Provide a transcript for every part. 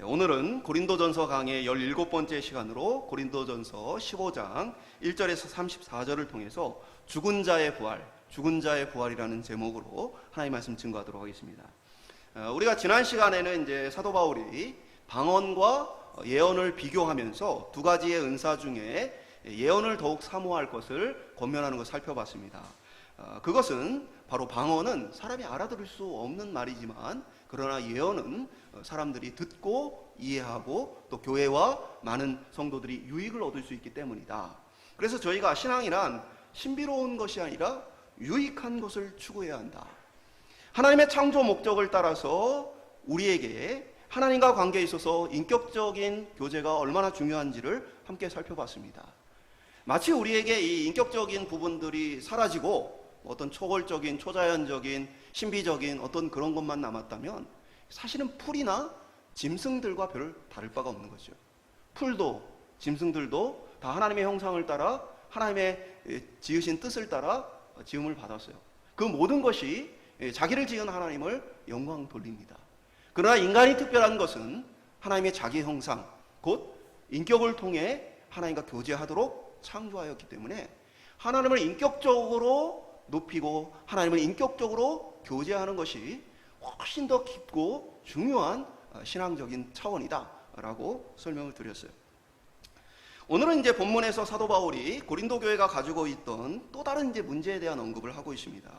오늘은 고린도전서 강의 17번째 시간으로 고린도전서 15장 1절에서 34절을 통해서 죽은 자의 부활이라는 제목으로 하나님의 말씀 증거하도록 하겠습니다. 우리가 지난 시간에는 이제 사도 바울이 방언과 예언을 비교하면서 두 가지의 은사 중에 예언을 더욱 사모할 것을 권면하는 것을 살펴봤습니다. 그것은 바로 방언은 사람이 알아들을 수 없는 말이지만 그러나 예언은 사람들이 듣고 이해하고 또 교회와 많은 성도들이 유익을 얻을 수 있기 때문이다. 그래서 저희가 신앙이란 신비로운 것이 아니라 유익한 것을 추구해야 한다. 하나님의 창조 목적을 따라서 우리에게 하나님과 관계에 있어서 인격적인 교제가 얼마나 중요한지를 함께 살펴봤습니다. 마치 우리에게 이 인격적인 부분들이 사라지고 어떤 초월적인, 초자연적인, 신비적인 어떤 그런 것만 남았다면 사실은 풀이나 짐승들과 별 다를 바가 없는 거죠. 풀도 짐승들도 다 하나님의 형상을 따라 하나님의 지으신 뜻을 따라 지음을 받았어요. 그 모든 것이 자기를 지은 하나님을 영광 돌립니다. 그러나 인간이 특별한 것은 하나님의 자기 형상, 곧 인격을 통해 하나님과 교제하도록 창조하였기 때문에 하나님을 인격적으로 높이고 하나님을 인격적으로 교제하는 것이 훨씬 더 깊고 중요한 신앙적인 차원이다 라고 설명을 드렸어요. 오늘은 이제 본문에서 사도 바울이 고린도 교회가 가지고 있던 또 다른 이제 문제에 대한 언급을 하고 있습니다.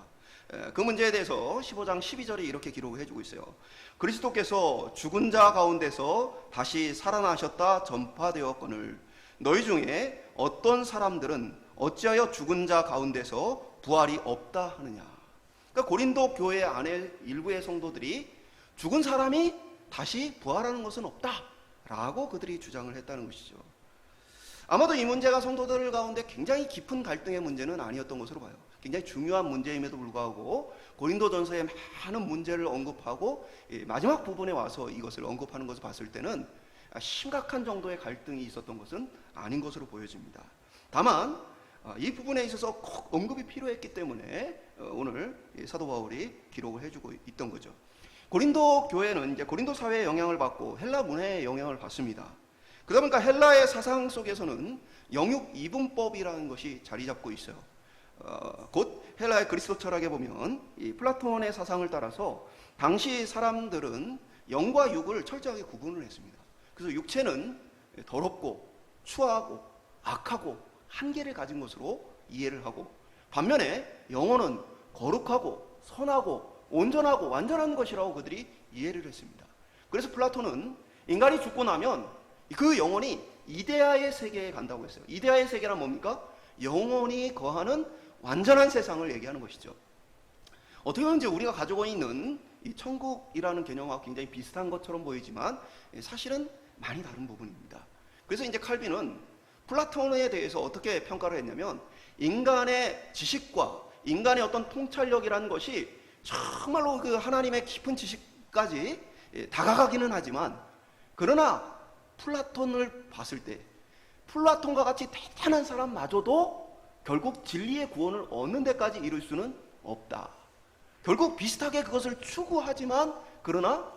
그 문제에 대해서 15장 12절에 이렇게 기록을 해주고 있어요. 그리스도께서 죽은 자 가운데서 다시 살아나셨다 전파되었거늘 너희 중에 어떤 사람들은 어찌하여 죽은 자 가운데서 부활이 없다 하느냐. 그러니까 고린도 교회 안에 일부의 성도들이 죽은 사람이 다시 부활하는 것은 없다라고 그들이 주장을 했다는 것이죠. 아마도 이 문제가 성도들 가운데 굉장히 깊은 갈등의 문제는 아니었던 것으로 봐요. 굉장히 중요한 문제임에도 불구하고 고린도전서에 많은 문제를 언급하고 마지막 부분에 와서 이것을 언급하는 것을 봤을 때는 심각한 정도의 갈등이 있었던 것은 아닌 것으로 보여집니다. 다만 이 부분에 있어서 꼭 언급이 필요했기 때문에 오늘 사도 바울이 기록을 해주고 있던 거죠. 고린도 교회는 이제 고린도 사회의 영향을 받고 헬라 문화의 영향을 받습니다. 그러다 보니까 헬라의 사상 속에서는 영육 이분법이라는 것이 자리 잡고 있어요. 곧 헬라의 그리스도 철학에 보면 이 플라톤의 사상을 따라서 당시 사람들은 영과 육을 철저하게 구분을 했습니다. 그래서 육체는 더럽고 추하고 악하고 한계를 가진 것으로 이해를 하고 반면에 영혼은 거룩하고 선하고 온전하고 완전한 것이라고 그들이 이해를 했습니다. 그래서 플라톤은 인간이 죽고 나면 그 영혼이 이데아의 세계에 간다고 했어요. 이데아의 세계란 뭡니까? 영혼이 거하는 완전한 세상을 얘기하는 것이죠. 어떻게 보면 이제 우리가 가지고 있는 이 천국이라는 개념하고 굉장히 비슷한 것처럼 보이지만 사실은 많이 다른 부분입니다. 그래서 이제 칼빈은 플라톤에 대해서 어떻게 평가를 했냐면 인간의 지식과 인간의 어떤 통찰력이라는 것이 정말로 그 하나님의 깊은 지식까지 다가가기는 하지만 그러나 플라톤을 봤을 때 플라톤과 같이 대단한 사람마저도 결국 진리의 구원을 얻는 데까지 이룰 수는 없다. 결국 비슷하게 그것을 추구하지만 그러나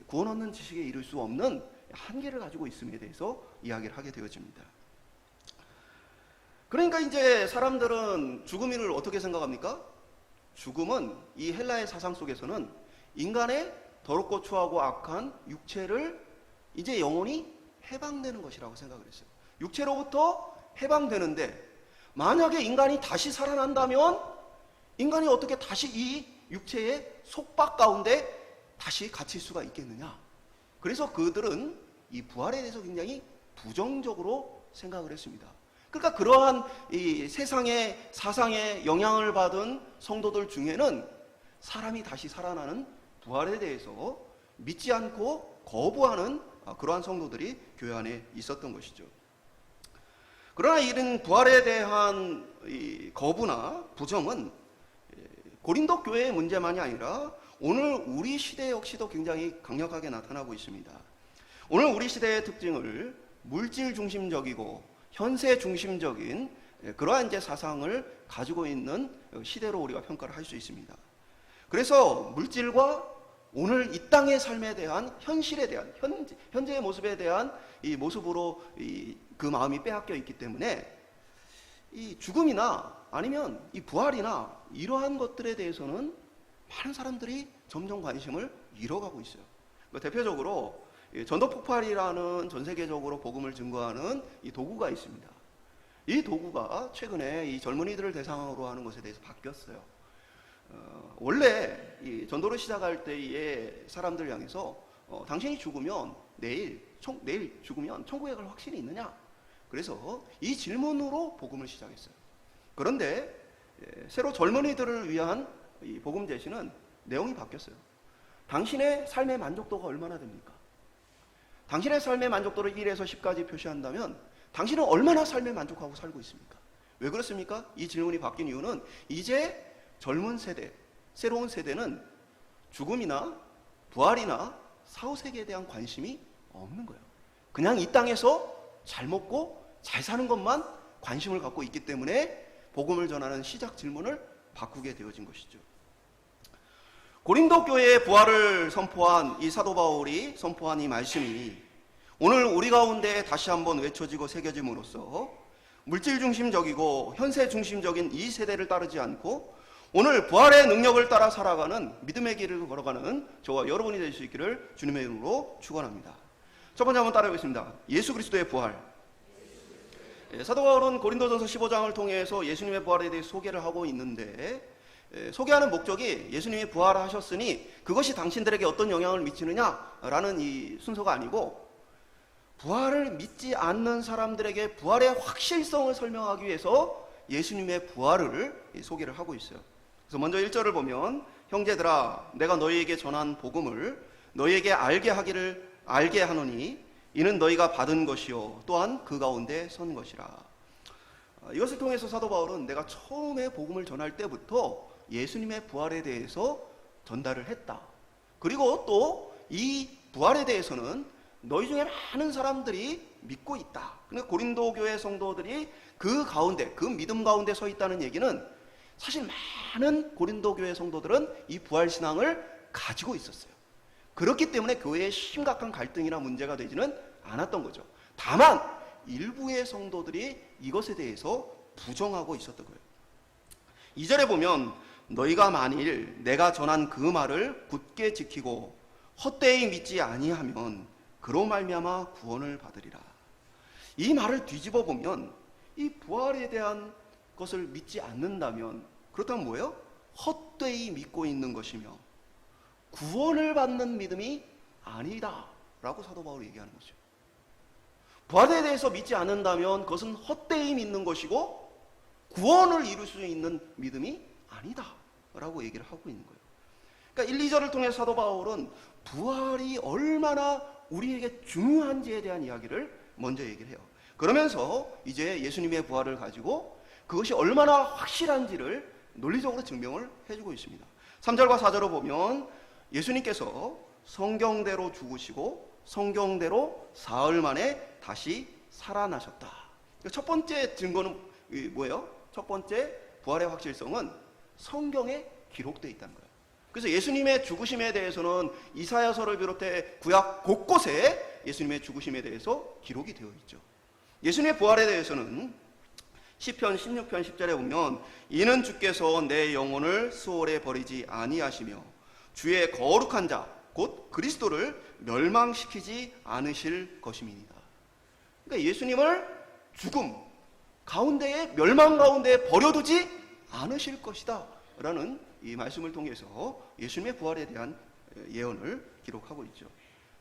구원 얻는 지식에 이룰 수 없는 한계를 가지고 있음에 대해서 이야기를 하게 되어집니다. 그러니까 이제 사람들은 죽음을 어떻게 생각합니까? 죽음은 이 헬라의 사상 속에서는 인간의 더럽고 추하고 악한 육체를 이제 영혼이 해방되는 것이라고 생각을 했어요. 육체로부터 해방되는데 만약에 인간이 다시 살아난다면 인간이 어떻게 다시 이 육체의 속박 가운데 다시 갇힐 수가 있겠느냐. 그래서 그들은 이 부활에 대해서 굉장히 부정적으로 생각을 했습니다. 그러니까 그러한 이 세상의 사상에 영향을 받은 성도들 중에는 사람이 다시 살아나는 부활에 대해서 믿지 않고 거부하는 그러한 성도들이 교회 안에 있었던 것이죠. 그러나 이런 부활에 대한 이 거부나 부정은 고린도 교회의 문제만이 아니라 오늘 우리 시대 역시도 굉장히 강력하게 나타나고 있습니다. 오늘 우리 시대의 특징을 물질 중심적이고 현세 중심적인 그러한 이제 사상을 가지고 있는 시대로 우리가 평가를 할 수 있습니다. 그래서 물질과 오늘 이 땅의 삶에 대한 현실에 대한 현재의 모습에 대한 이 모습으로 그 마음이 빼앗겨 있기 때문에 이 죽음이나 아니면 이 부활이나 이러한 것들에 대해서는 많은 사람들이 점점 관심을 잃어가고 있어요. 대표적으로 전도 폭발이라는 전 세계적으로 복음을 증거하는 이 도구가 있습니다. 이 도구가 최근에 이 젊은이들을 대상으로 하는 것에 대해서 바뀌었어요. 원래 이 전도를 시작할 때의 사람들 향해서 당신이 죽으면 내일 죽으면 천국에 갈 확신이 있느냐? 그래서 이 질문으로 복음을 시작했어요. 그런데 새로 젊은이들을 위한 이 복음 제시는 내용이 바뀌었어요. 당신의 삶의 만족도가 얼마나 됩니까? 당신의 삶의 만족도를 1에서 10까지 표시한다면 당신은 얼마나 삶에 만족하고 살고 있습니까? 왜 그렇습니까? 이 질문이 바뀐 이유는 이제 젊은 세대, 새로운 세대는 죽음이나 부활이나 사후세계에 대한 관심이 없는 거예요. 그냥 이 땅에서 잘 먹고 잘 사는 것만 관심을 갖고 있기 때문에 복음을 전하는 시작 질문을 바꾸게 되어진 것이죠. 고린도 교회의 부활을 선포한 이 사도 바울이 선포한 이 말씀이 오늘 우리 가운데 다시 한번 외쳐지고 새겨짐으로써 물질 중심적이고 현세 중심적인 이 세대를 따르지 않고 오늘 부활의 능력을 따라 살아가는 믿음의 길을 걸어가는 저와 여러분이 될 수 있기를 주님의 이름으로 축원합니다. 첫 번째 한번 따라해보겠습니다. 예수 그리스도의 부활. 사도 바울은 고린도전서 15장을 통해서 예수님의 부활에 대해 소개를 하고 있는데 소개하는 목적이 예수님이 부활하셨으니 그것이 당신들에게 어떤 영향을 미치느냐라는 이 순서가 아니고 부활을 믿지 않는 사람들에게 부활의 확실성을 설명하기 위해서 예수님의 부활을 소개를 하고 있어요. 그래서 먼저 1절을 보면 형제들아 내가 너희에게 전한 복음을 너희에게 알게 하노니 이는 너희가 받은 것이요 또한 그 가운데 선 것이라. 이것을 통해서 사도 바울은 내가 처음에 복음을 전할 때부터 예수님의 부활에 대해서 전달을 했다. 그리고 또 이 부활에 대해서는 너희 중에 많은 사람들이 믿고 있다. 그러니까 고린도 교회 성도들이 그 가운데, 그 믿음 가운데 서 있다는 얘기는 사실 많은 고린도 교회 성도들은 이 부활 신앙을 가지고 있었어요. 그렇기 때문에 교회에 심각한 갈등이나 문제가 되지는 않았던 거죠. 다만 일부의 성도들이 이것에 대해서 부정하고 있었던 거예요. 2절에 보면 너희가 만일 내가 전한 그 말을 굳게 지키고 헛되이 믿지 아니하면 그로 말미암아 구원을 받으리라. 이 말을 뒤집어 보면 이 부활에 대한 것을 믿지 않는다면 그렇다면 뭐예요? 헛되이 믿고 있는 것이며 구원을 받는 믿음이 아니다 라고 사도 바울이 얘기하는 거죠. 부활에 대해서 믿지 않는다면 그것은 헛되이 믿는 것이고 구원을 이룰 수 있는 믿음이 아니다 라고 얘기를 하고 있는 거예요. 그러니까 1, 2절을 통해 사도 바울은 부활이 얼마나 우리에게 중요한지에 대한 이야기를 먼저 얘기를 해요. 그러면서 이제 예수님의 부활을 가지고 그것이 얼마나 확실한지를 논리적으로 증명을 해주고 있습니다. 3절과 4절을 보면 예수님께서 성경대로 죽으시고 성경대로 사흘 만에 다시 살아나셨다. 첫 번째 증거는 뭐예요? 첫 번째 부활의 확실성은 성경에 기록되어 있다는 거예요. 그래서 예수님의 죽으심에 대해서는 이사야서를 비롯해 구약 곳곳에 예수님의 죽으심에 대해서 기록이 되어 있죠. 예수님의 부활에 대해서는 시편 16편 10절에 보면 이는 주께서 내 영혼을 수월에 버리지 아니하시며 주의 거룩한 자 곧 그리스도를 멸망시키지 않으실 것임이니이다. 그러니까 예수님을 죽음 가운데에 멸망 가운데에 버려두지 않으실 것이다 라는 이 말씀을 통해서 예수님의 부활에 대한 예언을 기록하고 있죠.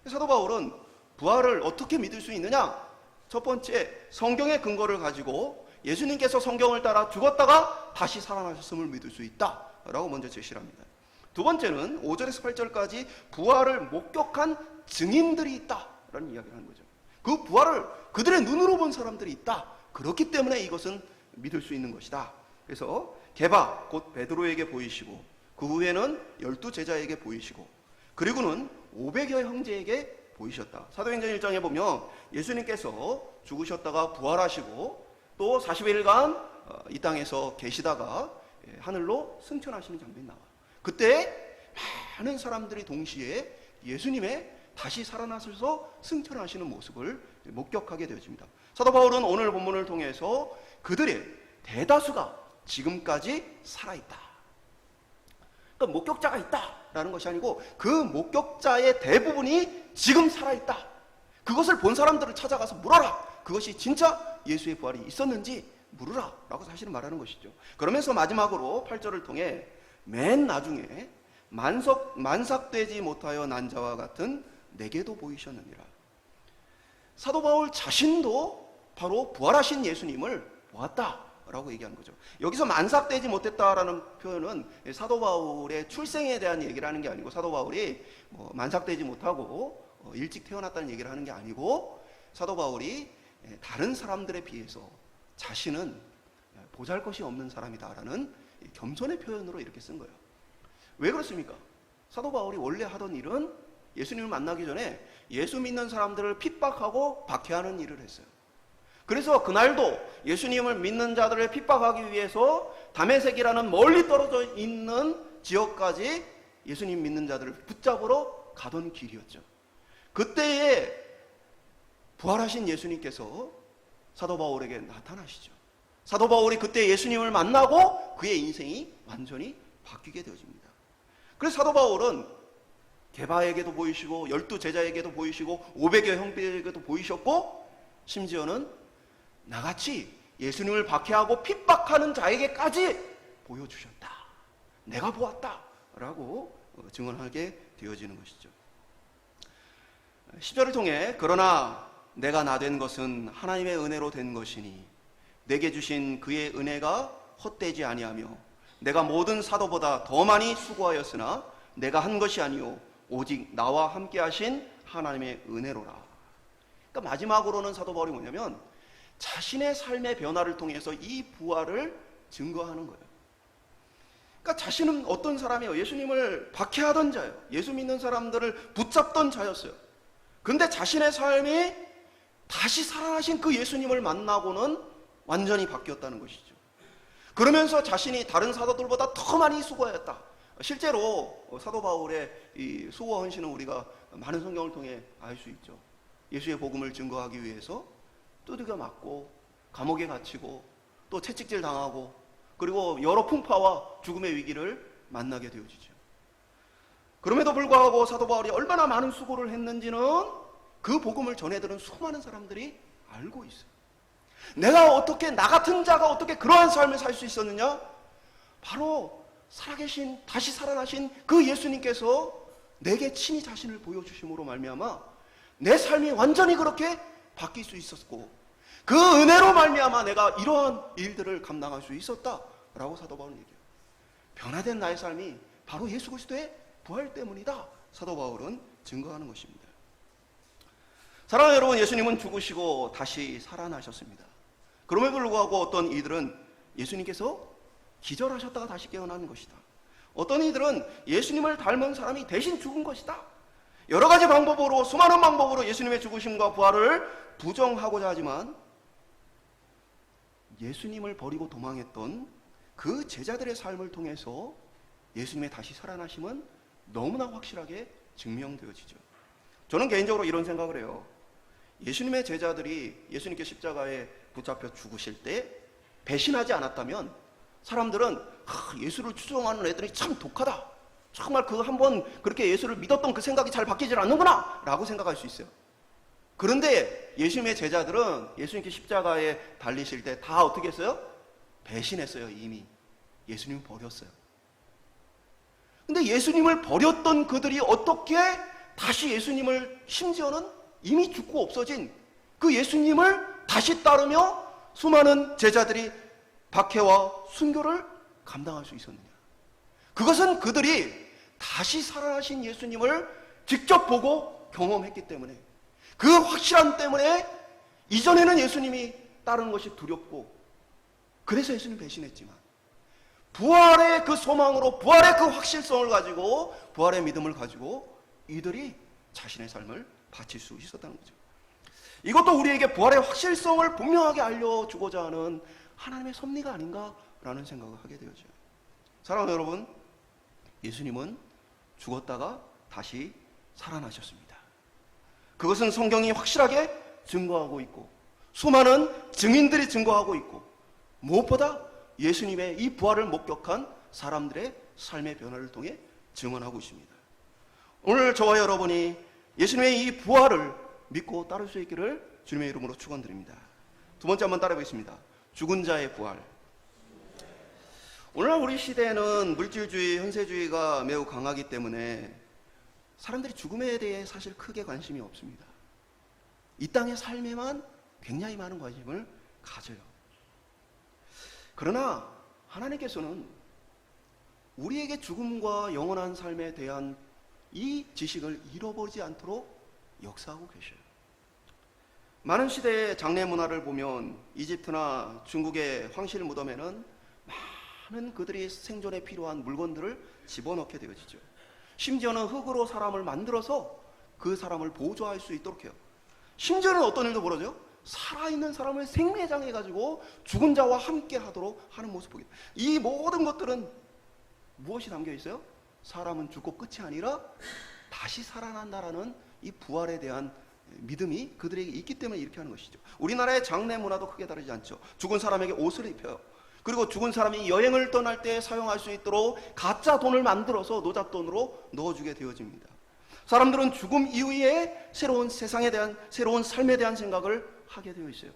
사도 바울은 부활을 어떻게 믿을 수 있느냐? 첫 번째 성경의 근거를 가지고 예수님께서 성경을 따라 죽었다가 다시 살아나셨음을 믿을 수 있다 라고 먼저 제시를 합니다. 두 번째는 5절에서 8절까지 부활을 목격한 증인들이 있다라는 이야기를 하는 거죠. 그 부활을 그들의 눈으로 본 사람들이 있다. 그렇기 때문에 이것은 믿을 수 있는 것이다. 그래서 게바 곧 베드로에게 보이시고 그 후에는 12제자에게 보이시고 그리고는 500여 형제에게 보이셨다. 사도행전 1장에 보면 예수님께서 죽으셨다가 부활하시고 또 40일간 이 땅에서 계시다가 하늘로 승천하시는 장면이 나와요. 그때 많은 사람들이 동시에 예수님의 다시 살아나셔서 승천하시는 모습을 목격하게 되어집니다. 사도 바울은 오늘 본문을 통해서 그들의 대다수가 지금까지 살아있다. 그러니까 목격자가 있다라는 것이 아니고 그 목격자의 대부분이 지금 살아있다. 그것을 본 사람들을 찾아가서 물어라. 그것이 진짜 예수의 부활이 있었는지 물으라 라고 사실은 말하는 것이죠. 그러면서 마지막으로 8절을 통해 맨 나중에 만삭되지 못하여 난 자와 같은 내게도 보이셨느니라. 사도 바울 자신도 바로 부활하신 예수님을 보았다라고 얘기하는 거죠. 여기서 만삭되지 못했다라는 표현은 사도 바울의 출생에 대한 얘기를 하는 게 아니고, 사도 바울이 만삭되지 못하고 일찍 태어났다는 얘기를 하는 게 아니고, 사도 바울이 다른 사람들에 비해서 자신은 보잘것이 없는 사람이다라는 겸손의 표현으로 이렇게 쓴 거예요. 왜 그렇습니까? 사도 바울이 원래 하던 일은 예수님을 만나기 전에 예수 믿는 사람들을 핍박하고 박해하는 일을 했어요. 그래서 그날도 예수님을 믿는 자들을 핍박하기 위해서 다메섹이라는 멀리 떨어져 있는 지역까지 예수님 믿는 자들을 붙잡으러 가던 길이었죠. 그때에 부활하신 예수님께서 사도 바울에게 나타나시죠. 사도 바울이 그때 예수님을 만나고 그의 인생이 완전히 바뀌게 되어집니다. 그래서 사도 바울은 게바에게도 보이시고 12제자에게도 보이시고 500여 형제에게도 보이셨고, 심지어는 나같이 예수님을 박해하고 핍박하는 자에게까지 보여주셨다. 내가 보았다 라고 증언하게 되어지는 것이죠. 10절을 통해 그러나 내가 나 된 것은 하나님의 은혜로 된 것이니 내게 주신 그의 은혜가 헛되지 아니하며 내가 모든 사도보다 더 많이 수고하였으나 내가 한 것이 아니요 오직 나와 함께 하신 하나님의 은혜로라. 그러니까 마지막으로는 사도 바울이 뭐냐면 자신의 삶의 변화를 통해서 이 부활을 증거하는 거예요. 그러니까 자신은 어떤 사람이에요? 예수님을 박해하던 자예요. 예수 믿는 사람들을 붙잡던 자였어요. 그런데 자신의 삶이 다시 살아나신 그 예수님을 만나고는 완전히 바뀌었다는 것이죠. 그러면서 자신이 다른 사도들보다 더 많이 수고하였다. 실제로 사도 바울의 이 수고 헌신은 우리가 많은 성경을 통해 알 수 있죠. 예수의 복음을 증거하기 위해서 두들겨 맞고 감옥에 갇히고 또 채찍질 당하고 그리고 여러 풍파와 죽음의 위기를 만나게 되어지죠. 그럼에도 불구하고 사도 바울이 얼마나 많은 수고를 했는지는 그 복음을 전해들은 수많은 사람들이 알고 있어요. 내가 어떻게, 나 같은 자가 어떻게 그러한 삶을 살 수 있었느냐? 바로 살아계신, 다시 살아나신 그 예수님께서 내게 친히 자신을 보여주심으로 말미암아 내 삶이 완전히 그렇게 바뀔 수 있었고, 그 은혜로 말미암아 내가 이러한 일들을 감당할 수 있었다라고 사도 바울은 얘기해요. 변화된 나의 삶이 바로 예수 그리스도의 부활 때문이다, 사도 바울은 증거하는 것입니다. 사랑하는 여러분, 예수님은 죽으시고 다시 살아나셨습니다. 그럼에도 불구하고 어떤 이들은 예수님께서 기절하셨다가 다시 깨어나는 것이다. 어떤 이들은 예수님을 닮은 사람이 대신 죽은 것이다. 여러 가지 방법으로, 수많은 방법으로 예수님의 죽으심과 부활을 부정하고자 하지만 예수님을 버리고 도망했던 그 제자들의 삶을 통해서 예수님의 다시 살아나심은 너무나 확실하게 증명되어지죠. 저는 개인적으로 이런 생각을 해요. 예수님의 제자들이 예수님께 십자가에 붙잡혀 죽으실 때 배신하지 않았다면 사람들은 예수를 추종하는 애들이 참 독하다, 정말 그 한번 그렇게 예수를 믿었던 그 생각이 잘 바뀌질 않는구나 라고 생각할 수 있어요. 그런데 예수님의 제자들은 예수님께 십자가에 달리실 때 다 어떻게 했어요? 배신했어요. 이미 예수님을 버렸어요. 근데 예수님을 버렸던 그들이 어떻게 다시 예수님을, 심지어는 이미 죽고 없어진 그 예수님을 다시 따르며 수많은 제자들이 박해와 순교를 감당할 수 있었느냐? 그것은 그들이 다시 살아나신 예수님을 직접 보고 경험했기 때문에, 그 확실함 때문에 이전에는 예수님이 따르는 것이 두렵고 그래서 예수님 배신했지만 부활의 그 소망으로, 부활의 그 확실성을 가지고, 부활의 믿음을 가지고 이들이 자신의 삶을 바칠 수 있었다는 거죠. 이것도 우리에게 부활의 확실성을 분명하게 알려주고자 하는 하나님의 섭리가 아닌가라는 생각을 하게 되어져요. 사랑하는 여러분, 예수님은 죽었다가 다시 살아나셨습니다. 그것은 성경이 확실하게 증거하고 있고 수많은 증인들이 증거하고 있고 무엇보다 예수님의 이 부활을 목격한 사람들의 삶의 변화를 통해 증언하고 있습니다. 오늘 저와 여러분이 예수님의 이 부활을 믿고 따를 수 있기를 주님의 이름으로 축원드립니다. 두 번째 한번 따라 보겠습니다. 죽은 자의 부활. 오늘날 우리 시대에는 물질주의, 현세주의가 매우 강하기 때문에 사람들이 죽음에 대해 사실 크게 관심이 없습니다. 이 땅의 삶에만 굉장히 많은 관심을 가져요. 그러나 하나님께서는 우리에게 죽음과 영원한 삶에 대한 이 지식을 잃어버리지 않도록 역사하고 계셔요. 많은 시대의 장례 문화를 보면 이집트나 중국의 황실 무덤에는 많은 그들이 생존에 필요한 물건들을 집어넣게 되어지죠. 심지어는 흙으로 사람을 만들어서 그 사람을 보조할 수 있도록 해요. 심지어는 어떤 일도 벌어져요? 살아있는 사람을 생매장해가지고 죽은 자와 함께 하도록 하는 모습 보기. 이 모든 것들은 무엇이 담겨 있어요? 사람은 죽고 끝이 아니라 다시 살아난다라는 이 부활에 대한 믿음이 그들에게 있기 때문에 이렇게 하는 것이죠. 우리나라의 장례 문화도 크게 다르지 않죠. 죽은 사람에게 옷을 입혀요. 그리고 죽은 사람이 여행을 떠날 때 사용할 수 있도록 가짜 돈을 만들어서 노잣돈으로 넣어주게 되어집니다. 사람들은 죽음 이후에 새로운 세상에 대한, 새로운 삶에 대한 생각을 하게 되어 있어요.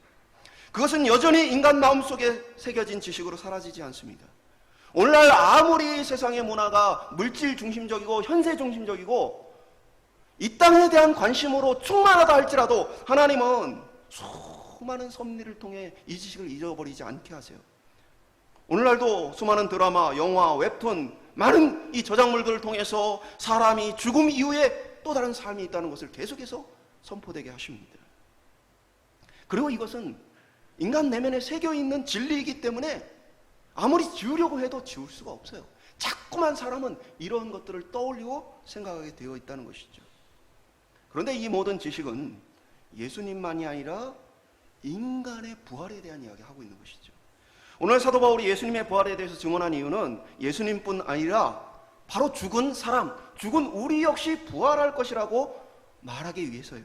그것은 여전히 인간 마음속에 새겨진 지식으로 사라지지 않습니다. 오늘날 아무리 세상의 문화가 물질 중심적이고 현세 중심적이고 이 땅에 대한 관심으로 충만하다 할지라도 하나님은 수많은 섭리를 통해 이 지식을 잊어버리지 않게 하세요. 오늘날도 수많은 드라마, 영화, 웹툰, 많은 이 저작물들을 통해서 사람이 죽음 이후에 또 다른 삶이 있다는 것을 계속해서 선포되게 하십니다. 그리고 이것은 인간 내면에 새겨있는 진리이기 때문에 아무리 지우려고 해도 지울 수가 없어요. 자꾸만 사람은 이런 것들을 떠올리고 생각하게 되어 있다는 것이죠. 그런데 이 모든 지식은 예수님만이 아니라 인간의 부활에 대한 이야기를 하고 있는 것이죠. 오늘 사도 바울이 예수님의 부활에 대해서 증언한 이유는 예수님뿐 아니라 바로 죽은 사람, 죽은 우리 역시 부활할 것이라고 말하기 위해서예요.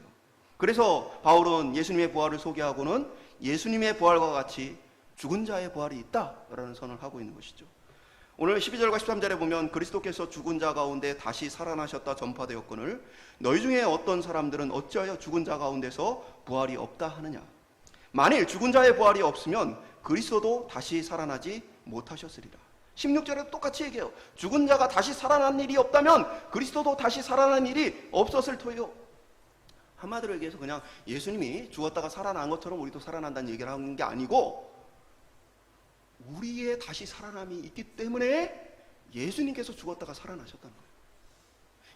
그래서 바울은 예수님의 부활을 소개하고는 예수님의 부활과 같이 죽은 자의 부활이 있다라는 선언을 하고 있는 것이죠. 오늘 12절과 13절에 보면 그리스도께서 죽은 자 가운데 다시 살아나셨다 전파되었거늘 너희 중에 어떤 사람들은 어찌하여 죽은 자 가운데서 부활이 없다 하느냐. 만일 죽은 자의 부활이 없으면 그리스도도 다시 살아나지 못하셨으리라. 16절에 똑같이 얘기해요. 죽은 자가 다시 살아난 일이 없다면 그리스도도 다시 살아난 일이 없었을 터이요. 한마디로 얘기해서 그냥 예수님이 죽었다가 살아난 것처럼 우리도 살아난다는 얘기를 하는 게 아니고 우리의 다시 살아남이 있기 때문에 예수님께서 죽었다가 살아나셨다는 거예요.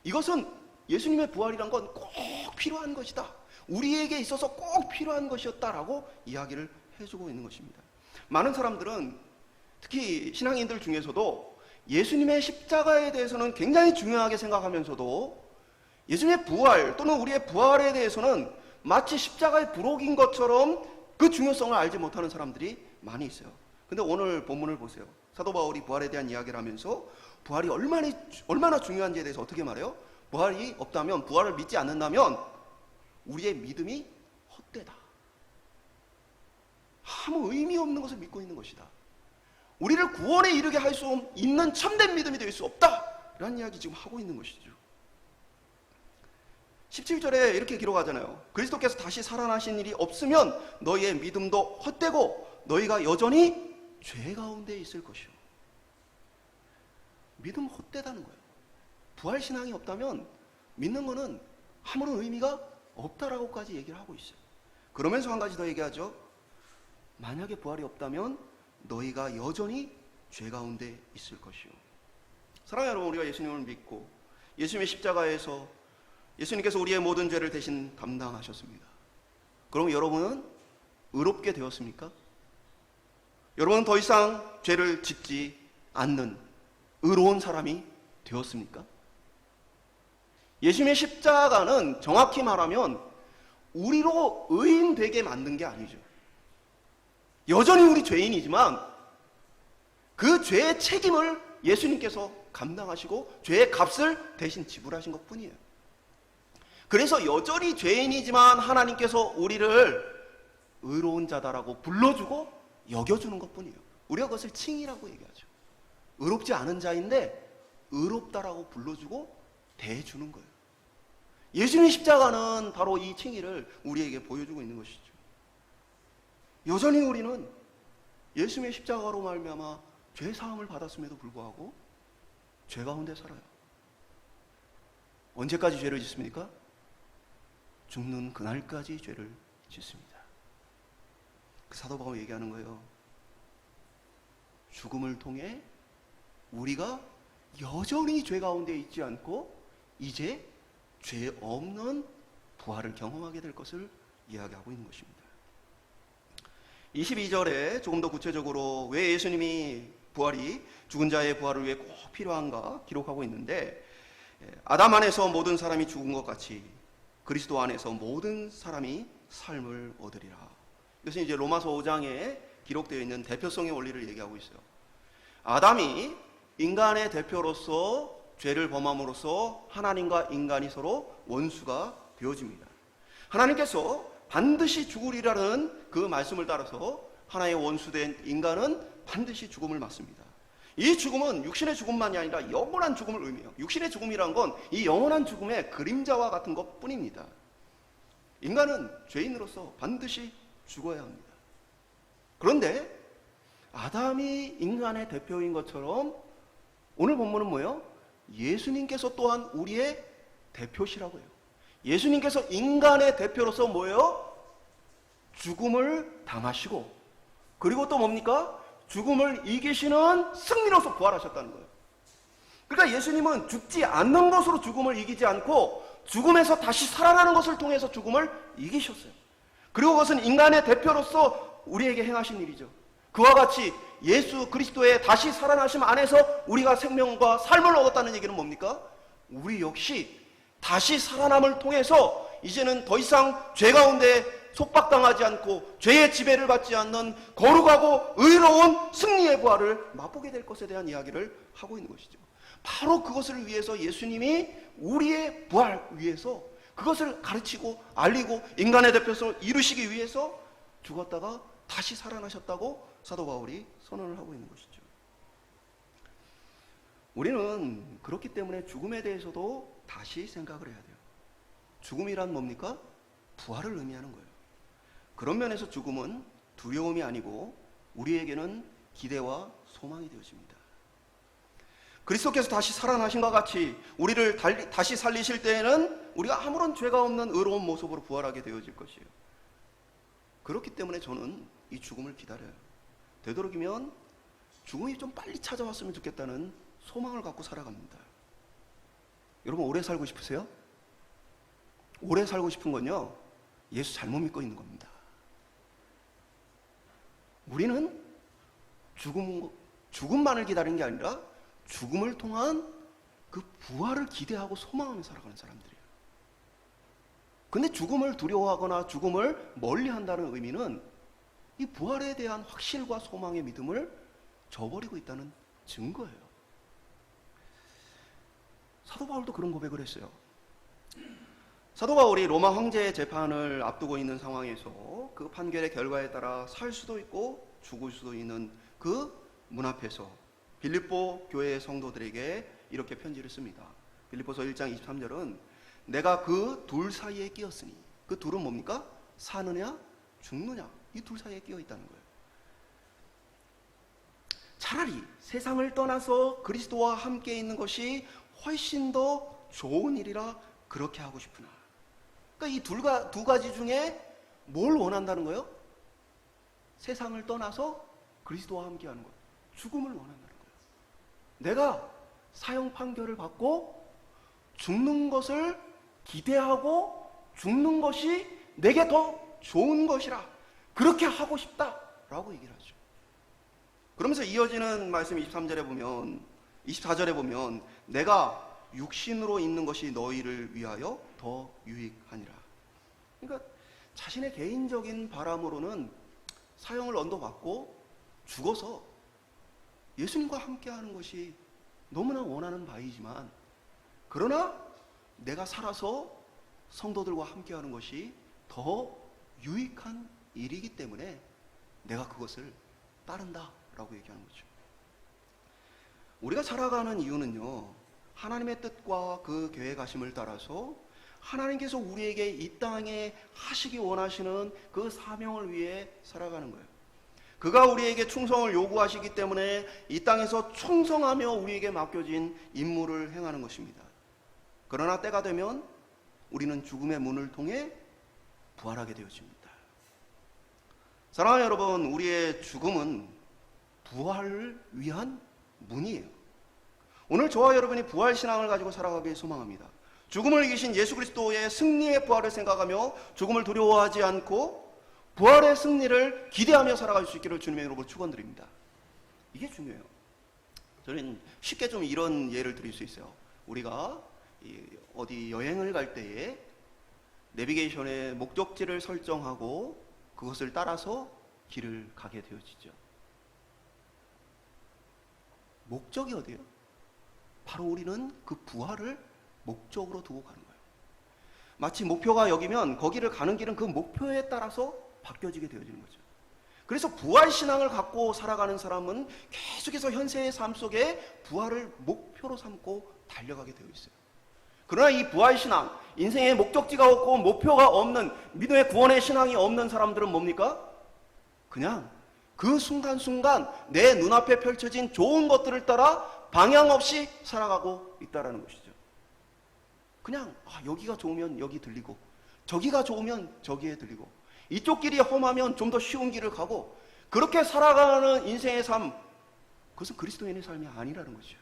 이것은 예수님의 부활이란 건 꼭 필요한 것이다. 우리에게 있어서 꼭 필요한 것이었다라고 이야기를 해주고 있는 것입니다. 많은 사람들은 특히 신앙인들 중에서도 예수님의 십자가에 대해서는 굉장히 중요하게 생각하면서도 예수님의 부활 또는 우리의 부활에 대해서는 마치 십자가의 부록인 것처럼 그 중요성을 알지 못하는 사람들이 많이 있어요. 근데 오늘 본문을 보세요. 사도 바울이 부활에 대한 이야기를 하면서 부활이 얼마나 중요한지에 대해서 어떻게 말해요? 부활이 없다면, 부활을 믿지 않는다면 우리의 믿음이 헛되다. 아무 의미 없는 것을 믿고 있는 것이다. 우리를 구원에 이르게 할 수 있는 참된 믿음이 될 수 없다. 라는 이야기 지금 하고 있는 것이죠. 17절에 이렇게 기록하잖아요. 그리스도께서 다시 살아나신 일이 없으면 너희의 믿음도 헛되고 너희가 여전히 죄 가운데 있을 것이요. 믿음 헛되다는 거예요. 부활신앙이 없다면 믿는 거는 아무런 의미가 없다라고까지 얘기를 하고 있어요. 그러면서 한 가지 더 얘기하죠. 만약에 부활이 없다면 너희가 여전히 죄 가운데 있을 것이요. 사랑하는 여러분, 우리가 예수님을 믿고 예수님의 십자가에서 예수님께서 우리의 모든 죄를 대신 담당하셨습니다. 그럼 여러분은 의롭게 되었습니까? 여러분은 더 이상 죄를 짓지 않는 의로운 사람이 되었습니까? 예수님의 십자가는 정확히 말하면 우리로 의인되게 만든 게 아니죠. 여전히 우리 죄인이지만 그 죄의 책임을 예수님께서 감당하시고 죄의 값을 대신 지불하신 것뿐이에요. 그래서 여전히 죄인이지만 하나님께서 우리를 의로운 자다라고 불러주고 여겨주는 것뿐이에요. 우리가 그것을 칭의라고 얘기하죠. 의롭지 않은 자인데 의롭다라고 불러주고 대해주는 거예요. 예수님의 십자가는 바로 이 칭의를 우리에게 보여주고 있는 것이죠. 여전히 우리는 예수님의 십자가로 말미암아 죄 사함을 받았음에도 불구하고 죄 가운데 살아요. 언제까지 죄를 짓습니까? 죽는 그날까지 죄를 짓습니다. 그 사도 바울이 얘기하는 거예요. 죽음을 통해 우리가 여전히 죄 가운데 있지 않고 이제 죄 없는 부활을 경험하게 될 것을 이야기하고 있는 것입니다. 22절에 조금 더 구체적으로 왜 예수님이 부활이 죽은 자의 부활을 위해 꼭 필요한가 기록하고 있는데, 아담 안에서 모든 사람이 죽은 것 같이 그리스도 안에서 모든 사람이 삶을 얻으리라. 이것은 이제 로마서 5장에 기록되어 있는 대표성의 원리를 얘기하고 있어요. 아담이 인간의 대표로서 죄를 범함으로써 하나님과 인간이 서로 원수가 되어집니다. 하나님께서 반드시 죽으리라는 그 말씀을 따라서 하나의 원수된 인간은 반드시 죽음을 맞습니다. 이 죽음은 육신의 죽음만이 아니라 영원한 죽음을 의미해요. 육신의 죽음이란 건 이 영원한 죽음의 그림자와 같은 것 뿐입니다. 인간은 죄인으로서 반드시 죽어야 합니다. 그런데 아담이 인간의 대표인 것처럼 오늘 본문은 뭐예요? 예수님께서 또한 우리의 대표시라고 해요. 예수님께서 인간의 대표로서 뭐예요? 죽음을 당하시고, 그리고 또 뭡니까? 죽음을 이기시는 승리로서 부활하셨다는 거예요. 그러니까 예수님은 죽지 않는 것으로 죽음을 이기지 않고 죽음에서 다시 살아나는 것을 통해서 죽음을 이기셨어요. 그리고 그것은 인간의 대표로서 우리에게 행하신 일이죠. 그와 같이 예수 그리스도의 다시 살아나심 안에서 우리가 생명과 삶을 얻었다는 얘기는 뭡니까? 우리 역시 다시 살아남을 통해서 이제는 더 이상 죄 가운데 속박당하지 않고 죄의 지배를 받지 않는 거룩하고 의로운 승리의 부활을 맛보게 될 것에 대한 이야기를 하고 있는 것이죠. 바로 그것을 위해서 예수님이 우리의 부활 위해서 그것을 가르치고 알리고 인간의 대표성을 이루시기 위해서 죽었다가 다시 살아나셨다고 사도 바울이 선언을 하고 있는 것이죠. 우리는 그렇기 때문에 죽음에 대해서도 다시 생각을 해야 돼요. 죽음이란 뭡니까? 부활을 의미하는 거예요. 그런 면에서 죽음은 두려움이 아니고 우리에게는 기대와 소망이 되어집니다. 그리스도께서 다시 살아나신 것 같이 우리를 다시 살리실 때에는 우리가 아무런 죄가 없는 의로운 모습으로 부활하게 되어질 것이에요. 그렇기 때문에 저는 이 죽음을 기다려요. 되도록이면 죽음이 좀 빨리 찾아왔으면 좋겠다는 소망을 갖고 살아갑니다. 여러분, 오래 살고 싶으세요? 오래 살고 싶은 건요, 예수 잘못 믿고 있는 겁니다. 우리는 죽음만을 기다리는 게 아니라 죽음을 통한 그 부활을 기대하고 소망하며 살아가는 사람들이에요. 근데 죽음을 두려워하거나 죽음을 멀리한다는 의미는 이 부활에 대한 확실과 소망의 믿음을 저버리고 있다는 증거예요. 사도 바울도 그런 고백을 했어요. 사도 바울이 로마 황제의 재판을 앞두고 있는 상황에서 그 판결의 결과에 따라 살 수도 있고 죽을 수도 있는 그 문 앞에서 빌립보 교회의 성도들에게 이렇게 편지를 씁니다. 빌립보서 1장 23절은 내가 그 둘 사이에 끼었으니, 그 둘은 뭡니까? 사느냐 죽느냐, 이 둘 사이에 끼어 있다는 거예요. 차라리 세상을 떠나서 그리스도와 함께 있는 것이 훨씬 더 좋은 일이라 그렇게 하고 싶으나. 그러니까 이 두 가지 중에 뭘 원한다는 거예요? 세상을 떠나서 그리스도와 함께 하는 것, 죽음을 원한다는 거예요. 내가 사형 판결을 받고 죽는 것을 기대하고 죽는 것이 내게 더 좋은 것이라 그렇게 하고 싶다라고 얘기를 하죠. 그러면서 이어지는 말씀 24절에 보면 내가 육신으로 있는 것이 너희를 위하여 더 유익하니라. 그러니까 자신의 개인적인 바람으로는 사형을 언도받고 죽어서 예수님과 함께하는 것이 너무나 원하는 바이지만, 그러나 내가 살아서 성도들과 함께하는 것이 더 유익한 일이기 때문에 내가 그것을 따른다라고 얘기하는 거죠. 우리가 살아가는 이유는요, 하나님의 뜻과 그 계획하심을 따라서 하나님께서 우리에게 이 땅에 하시기 원하시는 그 사명을 위해 살아가는 거예요. 그가 우리에게 충성을 요구하시기 때문에 이 땅에서 충성하며 우리에게 맡겨진 임무를 행하는 것입니다. 그러나 때가 되면 우리는 죽음의 문을 통해 부활하게 되어집니다. 사랑하는 여러분, 우리의 죽음은 부활을 위한 문이에요. 오늘 저와 여러분이 부활신앙을 가지고 살아가길 소망합니다. 죽음을 이기신 예수 그리스도의 승리의 부활을 생각하며 죽음을 두려워하지 않고 부활의 승리를 기대하며 살아갈 수 있기를 주님의 이름으로 축원드립니다. 이게 중요해요. 저는 쉽게 좀 이런 예를 드릴 수 있어요. 우리가 어디 여행을 갈 때에 내비게이션에 목적지를 설정하고 그것을 따라서 길을 가게 되어지죠. 목적이 어디예요? 바로 우리는 그 부활을 목적으로 두고 가는 거예요. 마치 목표가 여기면 거기를 가는 길은 그 목표에 따라서 바뀌어지게 되어지는 거죠. 그래서 부활신앙을 갖고 살아가는 사람은 계속해서 현세의 삶 속에 부활을 목표로 삼고 달려가게 되어 있어요. 그러나 이 부활신앙, 인생의 목적지가 없고 목표가 없는, 믿음의 구원의 신앙이 없는 사람들은 뭡니까? 그냥 그 순간순간 내 눈앞에 펼쳐진 좋은 것들을 따라 방향 없이 살아가고 있다는 것이죠. 그냥 여기가 좋으면 여기 들리고, 저기가 좋으면 저기에 들리고, 이쪽 길이 험하면 좀 더 쉬운 길을 가고, 그렇게 살아가는 인생의 삶, 그것은 그리스도인의 삶이 아니라는 거죠.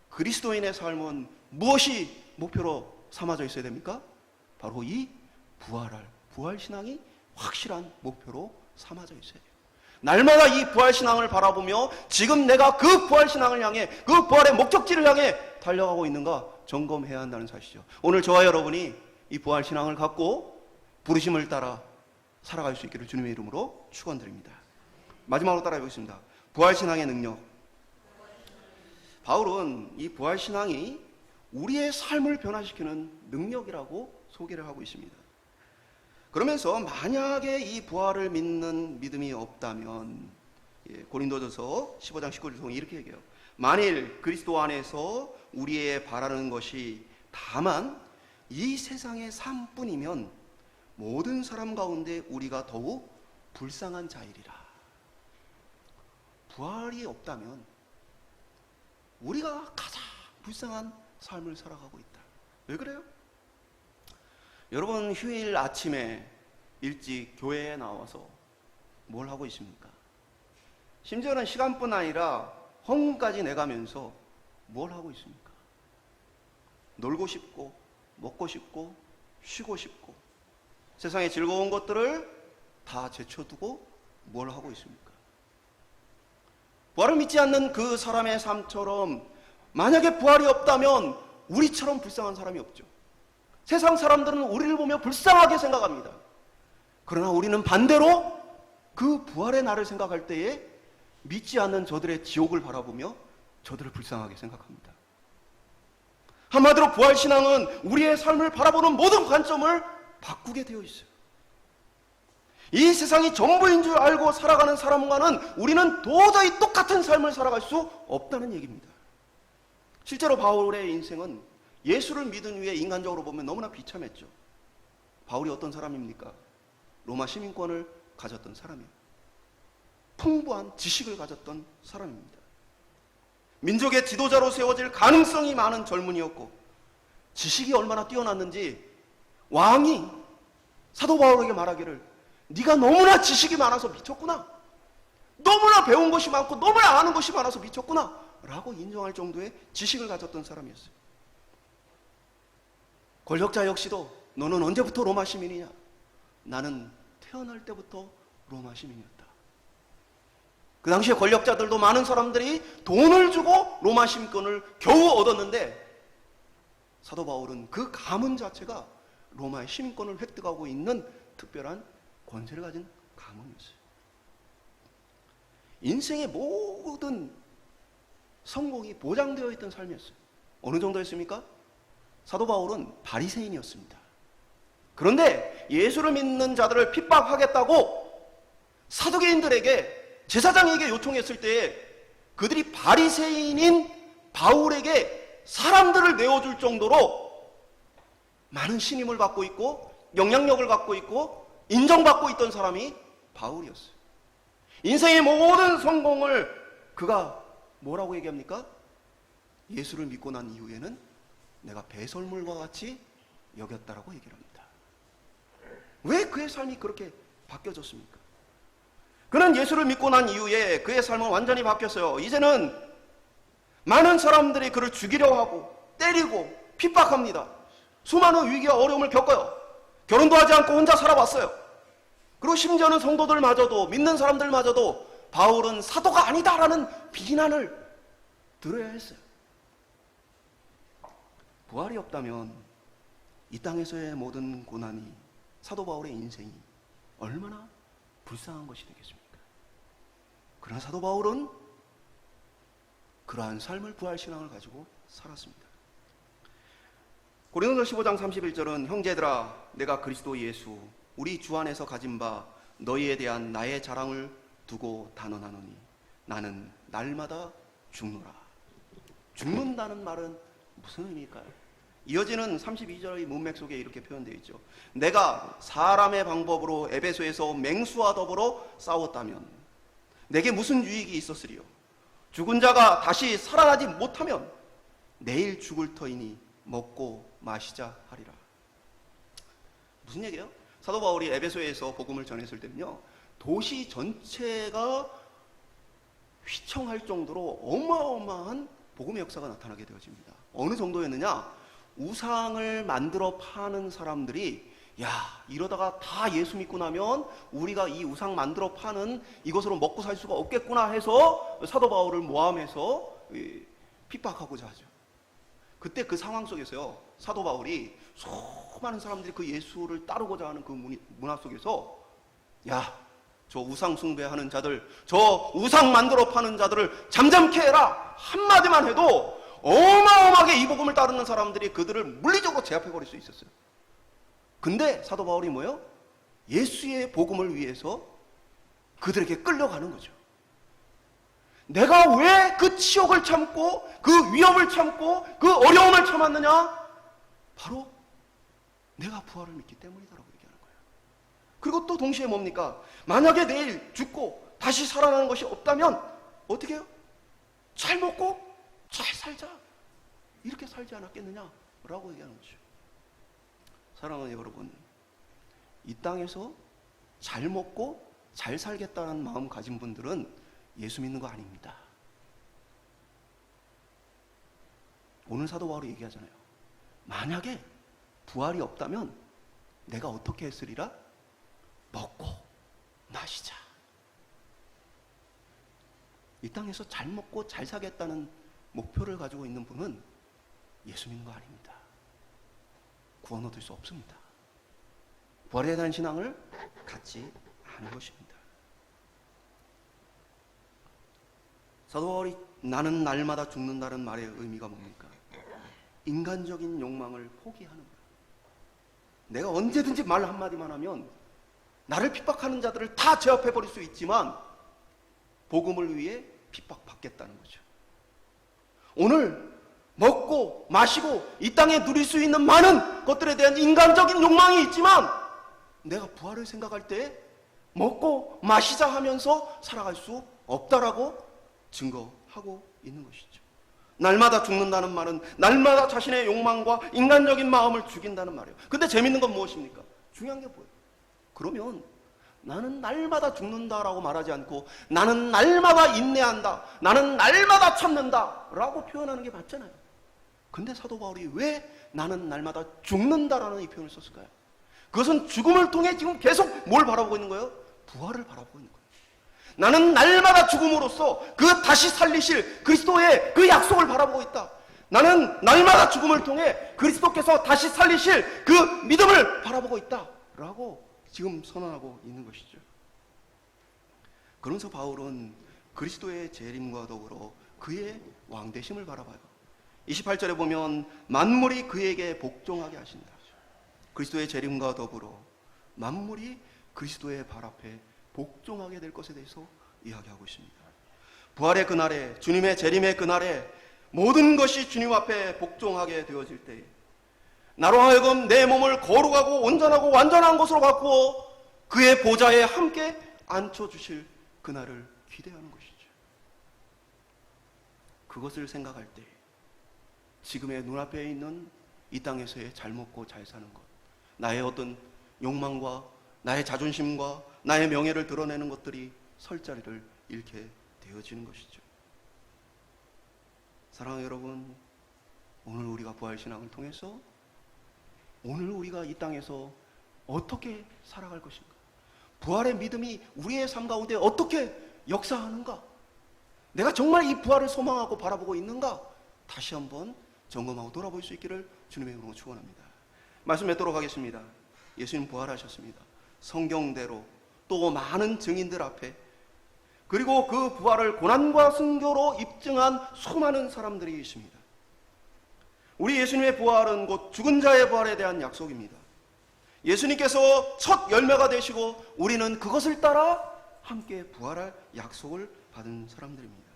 그리스도인의 삶은 무엇이 목표로 삼아져 있어야 됩니까? 바로 이 부활신앙이 확실한 목표로 삼아져 있어야 돼요. 날마다 이 부활신앙을 바라보며 지금 내가 그 부활신앙을 향해, 그 부활의 목적지를 향해 달려가고 있는가 점검해야 한다는 사실이죠. 오늘 저와 여러분이 이 부활신앙을 갖고 부르심을 따라 살아갈 수 있기를 주님의 이름으로 축원드립니다. 마지막으로 따라해 보겠습니다. 부활신앙의 능력. 바울은 이 부활신앙이 우리의 삶을 변화시키는 능력이라고 소개를 하고 있습니다. 그러면서 만약에 이 부활을 믿는 믿음이 없다면, 고린도전서 15장 19절 통해 이렇게 얘기해요. 만일 그리스도 안에서 우리의 바라는 것이 다만 이 세상의 삶뿐이면 모든 사람 가운데 우리가 더욱 불쌍한 자이리라. 부활이 없다면 우리가 가장 불쌍한 삶을 살아가고 있다. 왜 그래요? 여러분, 휴일 아침에 일찍 교회에 나와서 뭘 하고 있습니까? 심지어는 시간뿐 아니라 헌금까지 내가면서 뭘 하고 있습니까? 놀고 싶고, 먹고 싶고, 쉬고 싶고, 세상의 즐거운 것들을 다 제쳐두고 뭘 하고 있습니까? 부활을 믿지 않는 그 사람의 삶처럼 만약에 부활이 없다면 우리처럼 불쌍한 사람이 없죠. 세상 사람들은 우리를 보며 불쌍하게 생각합니다. 그러나 우리는 반대로 그 부활의 날을 생각할 때에 믿지 않는 저들의 지옥을 바라보며 저들을 불쌍하게 생각합니다. 한마디로 부활신앙은 우리의 삶을 바라보는 모든 관점을 바꾸게 되어 있어요. 이 세상이 전부인 줄 알고 살아가는 사람과는 우리는 도저히 똑같은 삶을 살아갈 수 없다는 얘기입니다. 실제로 바울의 인생은 예수를 믿은 후에 인간적으로 보면 너무나 비참했죠. 바울이 어떤 사람입니까? 로마 시민권을 가졌던 사람이에요. 풍부한 지식을 가졌던 사람입니다. 민족의 지도자로 세워질 가능성이 많은 젊은이였고, 지식이 얼마나 뛰어났는지 왕이 사도 바울에게 말하기를, 네가 너무나 지식이 많아서 미쳤구나, 너무나 배운 것이 많고 너무나 아는 것이 많아서 미쳤구나 라고 인정할 정도의 지식을 가졌던 사람이었어요. 권력자 역시도 너는 언제부터 로마 시민이냐? 나는 태어날 때부터 로마 시민이었다. 그 당시에 권력자들도 많은 사람들이 돈을 주고 로마 시민권을 겨우 얻었는데, 사도 바울은 그 가문 자체가 로마의 시민권을 획득하고 있는 특별한 권세를 가진 가문이었어요. 인생의 모든 성공이 보장되어 있던 삶이었어요. 어느 정도였습니까? 사도 바울은 바리새인이었습니다. 그런데 예수를 믿는 자들을 핍박하겠다고 사두개인들에게, 제사장에게 요청했을 때에 그들이 바리새인인 바울에게 사람들을 내어줄 정도로 많은 신임을 받고 있고 영향력을 갖고 있고 인정받고 있던 사람이 바울이었어요. 인생의 모든 성공을 그가 뭐라고 얘기합니까? 예수를 믿고 난 이후에는 내가 배설물과 같이 여겼다라고 얘기를 합니다. 왜 그의 삶이 그렇게 바뀌어졌습니까? 그는 예수를 믿고 난 이후에 그의 삶은 완전히 바뀌었어요. 이제는 많은 사람들이 그를 죽이려 하고 때리고 핍박합니다. 수많은 위기와 어려움을 겪어요. 결혼도 하지 않고 혼자 살아왔어요. 그리고 심지어는 성도들마저도, 믿는 사람들마저도 바울은 사도가 아니다라는 비난을 들어야 했어요. 부활이 없다면 이 땅에서의 모든 고난이, 사도 바울의 인생이 얼마나 불쌍한 것이 되겠습니까? 그러나 사도 바울은 그러한 삶을, 부활신앙을 가지고 살았습니다. 고린도서 15장 31절은 형제들아 내가 그리스도 예수 우리 주 안에서 가진 바 너희에 대한 나의 자랑을 두고 단언하노니 나는 날마다 죽노라. 죽는다는 말은 무슨 의미일까요? 이어지는 32절의 문맥 속에 이렇게 표현되어 있죠. 내가 사람의 방법으로 에베소에서 맹수와 더불어 싸웠다면 내게 무슨 유익이 있었으리요? 죽은 자가 다시 살아나지 못하면 내일 죽을 터이니 먹고 마시자 하리라. 무슨 얘기예요? 사도 바울이 에베소에서 복음을 전했을 때는요, 도시 전체가 휘청할 정도로 어마어마한 복음의 역사가 나타나게 되어집니다. 어느 정도였느냐? 우상을 만들어 파는 사람들이 야, 이러다가 다 예수 믿고 나면 우리가 이 우상 만들어 파는 이것으로 먹고 살 수가 없겠구나 해서 사도 바울을 모함해서 핍박하고자 하죠. 그때 그 상황 속에서요, 사도 바울이 수많은 사람들이 그 예수를 따르고자 하는 그 문화 속에서 야, 저 우상 숭배하는 자들, 저 우상 만들어 파는 자들을 잠잠케 해라 한마디만 해도 어마어마하게 이 복음을 따르는 사람들이 그들을 물리적으로 제압해버릴 수 있었어요. 근데 사도 바울이 뭐예요? 예수의 복음을 위해서 그들에게 끌려가는 거죠. 내가 왜 그 치욕을 참고 그 위험을 참고 그 어려움을 참았느냐? 바로 내가 부활을 믿기 때문이다라고 얘기하는 거예요. 그리고 또 동시에 뭡니까? 만약에 내일 죽고 다시 살아나는 것이 없다면 어떻게 해요? 잘 먹고 잘 살자, 이렇게 살지 않았겠느냐라고 얘기하는 거죠. 사랑하는 여러분, 이 땅에서 잘 먹고 잘 살겠다는 마음 가진 분들은 예수 믿는 거 아닙니다. 오늘 사도 바울이 얘기하잖아요. 만약에 부활이 없다면 내가 어떻게 했으리라? 먹고 마시자. 이 땅에서 잘 먹고 잘 사겠다는 목표를 가지고 있는 분은 예수 믿는 거 아닙니다. 구원 얻을 수 없습니다. 부활에 대한 신앙을 갖지 않은 것입니다. 사도 바울이 나는 날마다 죽는다는 말의 의미가 뭡니까? 인간적인 욕망을 포기하는 거예요. 내가 언제든지 말 한마디만 하면 나를 핍박하는 자들을 다 제압해버릴 수 있지만 복음을 위해 핍박받겠다는 거죠. 오늘 먹고 마시고 이 땅에 누릴 수 있는 많은 것들에 대한 인간적인 욕망이 있지만 내가 부활을 생각할 때 먹고 마시자 하면서 살아갈 수 없다라고 증거하고 있는 것이죠. 날마다 죽는다는 말은 날마다 자신의 욕망과 인간적인 마음을 죽인다는 말이에요. 근데 재밌는 건 무엇입니까? 중요한 게 뭐예요? 그러면 나는 날마다 죽는다라고 말하지 않고 나는 날마다 인내한다, 나는 날마다 참는다 라고 표현하는 게 맞잖아요. 근데 사도 바울이 왜 나는 날마다 죽는다라는 이 표현을 썼을까요? 그것은 죽음을 통해 지금 계속 뭘 바라보고 있는 거예요? 부활을 바라보고 있는 거예요. 나는 날마다 죽음으로써 그 다시 살리실 그리스도의 그 약속을 바라보고 있다. 나는 날마다 죽음을 통해 그리스도께서 다시 살리실 그 믿음을 바라보고 있다 라고 지금 선언하고 있는 것이죠. 그러면서 바울은 그리스도의 재림과 더불어 그의 왕되심을 바라봐요. 28절에 보면 만물이 그에게 복종하게 하신다. 그리스도의 재림과 더불어 만물이 그리스도의 발 앞에 복종하게 될 것에 대해서 이야기하고 있습니다. 부활의 그날에, 주님의 재림의 그날에 모든 것이 주님 앞에 복종하게 되어질 때 나로 하여금 내 몸을 거룩하고 온전하고 완전한 것으로 바꾸어 그의 보좌에 함께 앉혀주실 그날을 기대하는 것이죠. 그것을 생각할 때 지금의 눈앞에 있는 이 땅에서의 잘 먹고 잘 사는 것, 나의 어떤 욕망과 나의 자존심과 나의 명예를 드러내는 것들이 설 자리를 잃게 되어지는 것이죠. 사랑하는 여러분, 오늘 우리가 부활신앙을 통해서 오늘 우리가 이 땅에서 어떻게 살아갈 것인가, 부활의 믿음이 우리의 삶 가운데 어떻게 역사하는가, 내가 정말 이 부활을 소망하고 바라보고 있는가, 다시 한번 점검하고 돌아볼 수 있기를 주님의 이름으로 축원합니다. 말씀 맺도록 하겠습니다. 예수님 부활하셨습니다. 성경대로 또 많은 증인들 앞에, 그리고 그 부활을 고난과 순교로 입증한 수많은 사람들이 있습니다. 우리 예수님의 부활은 곧 죽은 자의 부활에 대한 약속입니다. 예수님께서 첫 열매가 되시고 우리는 그것을 따라 함께 부활할 약속을 받은 사람들입니다.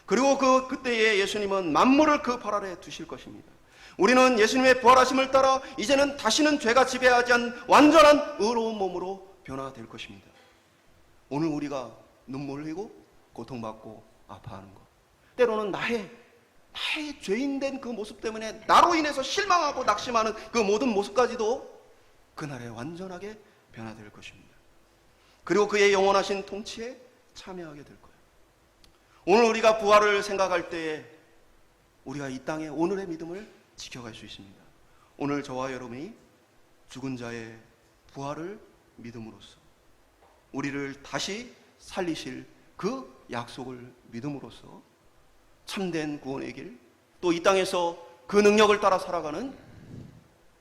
그리고 그때에 예수님은 만물을 그 발 아래 두실 것입니다. 우리는 예수님의 부활하심을 따라 이제는 다시는 죄가 지배하지 않은 완전한 의로운 몸으로 변화될 것입니다. 오늘 우리가 눈물 흘리고 고통받고 아파하는 것, 때로는 나의 죄인된 그 모습 때문에 나로 인해서 실망하고 낙심하는 그 모든 모습까지도 그날에 완전하게 변화될 것입니다. 그리고 그의 영원하신 통치에 참여하게 될 거예요. 오늘 우리가 부활을 생각할 때에 우리가 이 땅에 오늘의 믿음을 지켜갈 수 있습니다. 오늘 저와 여러분이 죽은 자의 부활을 믿음으로써 우리를 다시 살리실 그 약속을 믿음으로써 참된 구원의 길, 또 이 땅에서 그 능력을 따라 살아가는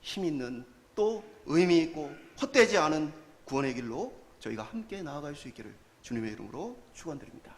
힘 있는 또 의미 있고 헛되지 않은 구원의 길로 저희가 함께 나아갈 수 있기를 주님의 이름으로 축원드립니다.